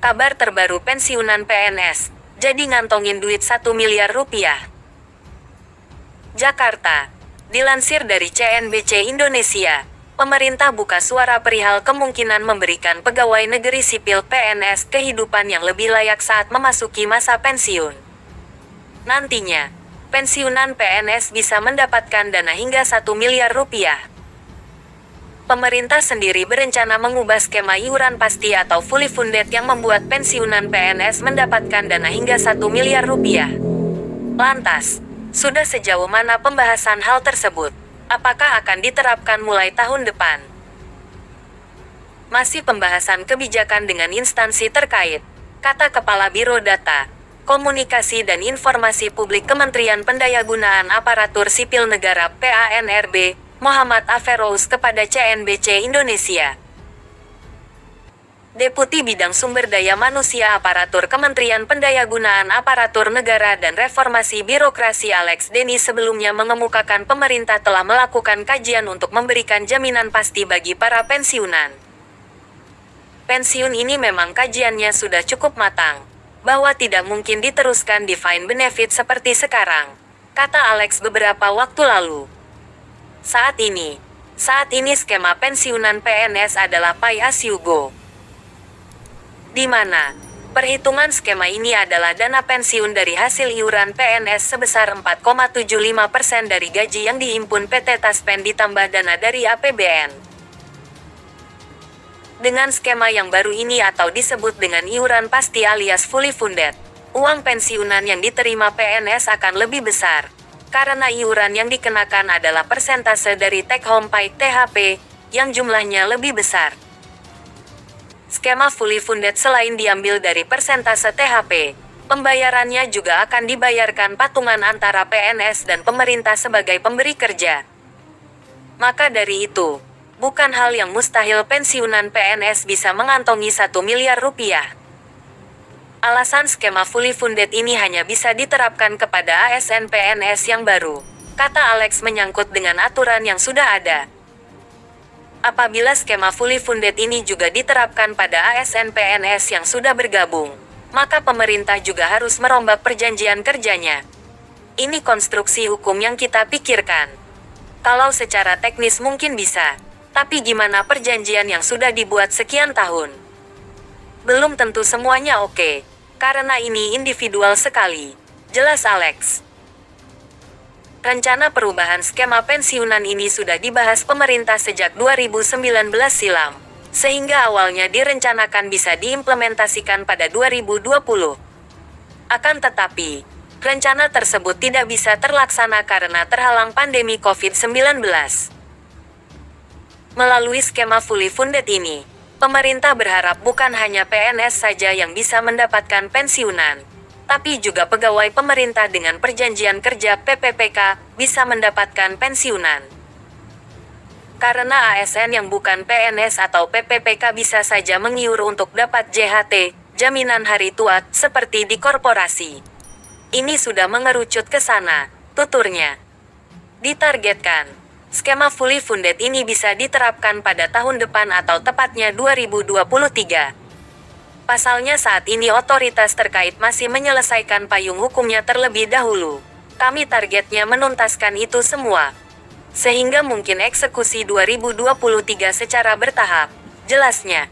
Kabar terbaru pensiunan PNS, jadi ngantongin duit 1 miliar rupiah. Jakarta. Dilansir dari CNBC Indonesia, pemerintah buka suara perihal kemungkinan memberikan pegawai negeri sipil PNS kehidupan yang lebih layak saat memasuki masa pensiun. Nantinya, pensiunan PNS bisa mendapatkan dana hingga 1 miliar rupiah. Pemerintah sendiri berencana mengubah skema iuran pasti atau fully funded yang membuat pensiunan PNS mendapatkan dana hingga 1 miliar rupiah. Lantas, sudah sejauh mana pembahasan hal tersebut? Apakah akan diterapkan mulai tahun depan? Masih pembahasan kebijakan dengan instansi terkait, kata Kepala Biro Data, Komunikasi dan Informasi Publik Kementerian Pendayagunaan Aparatur Sipil Negara (PANRB), Muhammad Aferous kepada CNBC Indonesia. Deputi Bidang Sumber Daya Manusia Aparatur Kementerian Pendayagunaan Aparatur Negara dan Reformasi Birokrasi Alex Denny sebelumnya mengemukakan pemerintah telah melakukan kajian untuk memberikan jaminan pasti bagi para pensiunan. Pensiun ini memang kajiannya sudah cukup matang, bahwa tidak mungkin diteruskan defined benefit seperti sekarang, kata Alex beberapa waktu lalu. Saat ini skema pensiunan PNS adalah pay as you go, di mana perhitungan skema ini adalah dana pensiun dari hasil iuran PNS sebesar 4,75% dari gaji yang dihimpun PT Taspen ditambah dana dari APBN. Dengan skema yang baru ini atau disebut dengan iuran pasti alias fully funded, uang pensiunan yang diterima PNS akan lebih besar, karena iuran yang dikenakan adalah persentase dari take home pay (THP) yang jumlahnya lebih besar. Skema fully funded selain diambil dari persentase THP, pembayarannya juga akan dibayarkan patungan antara PNS dan pemerintah sebagai pemberi kerja. Maka dari itu, bukan hal yang mustahil pensiunan PNS bisa mengantongi 1 miliar rupiah. Alasan skema fully funded ini hanya bisa diterapkan kepada ASN PNS yang baru, kata Alex menyangkut dengan aturan yang sudah ada. Apabila skema fully funded ini juga diterapkan pada ASN PNS yang sudah bergabung, maka pemerintah juga harus merombak perjanjian kerjanya. Ini konstruksi hukum yang kita pikirkan. Kalau secara teknis mungkin bisa, tapi gimana perjanjian yang sudah dibuat sekian tahun? Belum tentu semuanya oke. Karena ini individual sekali, jelas Alex. Rencana perubahan skema pensiunan ini sudah dibahas pemerintah sejak 2019 silam, sehingga awalnya direncanakan bisa diimplementasikan pada 2020. Akan tetapi, rencana tersebut tidak bisa terlaksana karena terhalang pandemi COVID-19. Melalui skema fully funded ini, pemerintah berharap bukan hanya PNS saja yang bisa mendapatkan pensiunan, tapi juga pegawai pemerintah dengan perjanjian kerja (PPPK) bisa mendapatkan pensiunan. Karena ASN yang bukan PNS atau PPPK bisa saja mengiur untuk dapat JHT, jaminan hari tua, seperti di korporasi. Ini sudah mengerucut ke sana, tuturnya. Ditargetkan, skema fully funded ini bisa diterapkan pada tahun depan atau tepatnya 2023. Pasalnya saat ini otoritas terkait masih menyelesaikan payung hukumnya terlebih dahulu. Kami targetnya menuntaskan itu semua, sehingga mungkin eksekusi 2023 secara bertahap, jelasnya.